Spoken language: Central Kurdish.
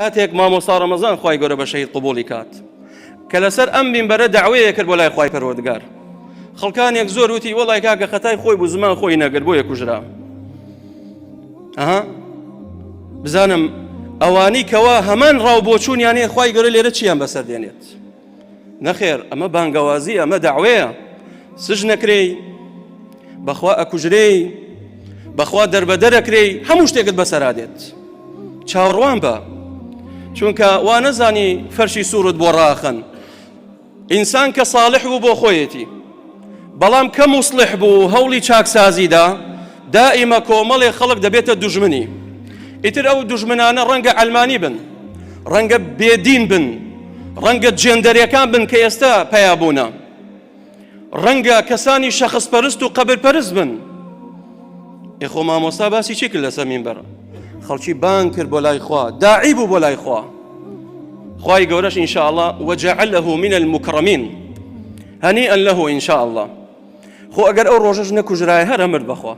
هاتێک مامۆستا ڕەمەزان خوای گەورە بە شەهید قبوڵی کات کە لەسەر ئەم مینبەرە داوایە کرد بۆ لای خوای پەروەردگار. خەڵکانێک زۆر وتی وەڵای کاکە خەتای خۆی بوو زمان خۆی نەگرت بۆیە کوژرا. بزانم ئەوانی کەوا هەمان ڕاوبۆچوونیانەیە خوای گەورە لێرە چیان بەسەر دێنێت؟ نەخێر، ئەمە بانگەوازی، ئەمە داوایە. سژ نەکرێی، بەخوا ئەکوژرێی، بەخوا دەربەدەرەکرێی، هەموو شتێکت بەسەرا دێت. چاوەڕوان بە، چونکە وا نەزانی فەرشی سوورت بۆ ڕاخن. ئینسان کە ساڵح بوو بۆ خۆیەتی، بەڵام کە موسڵح بوو هەوڵی چاکسازیدا، دائیمە کۆمەڵێ خەڵک دەبێتە دوژمنی. ئیتر ئەو دوژمنانە ڕەنگە ئەلمانی بن، ڕەنگە بێدین بن، ڕەنگە جێندەرەکان بن کە ئێستا پەیابوونە، ڕەنگە کەسانی شەخصپەرست و قەبرپەرست بن. ئێخۆ مامۆستا باسی چی کرد لەسەر مینبەر؟ خەڵکی بان کرد بۆ لای خوا، داعی بوو بۆ لای خوا. خوای گەورەش ئینشاء الله وجعله من المكرمين هنيئا له إن شاء الله. خو ئەگەر ئەو ڕۆژەش نەکوژرایە هەر ئەمرد بەخوا.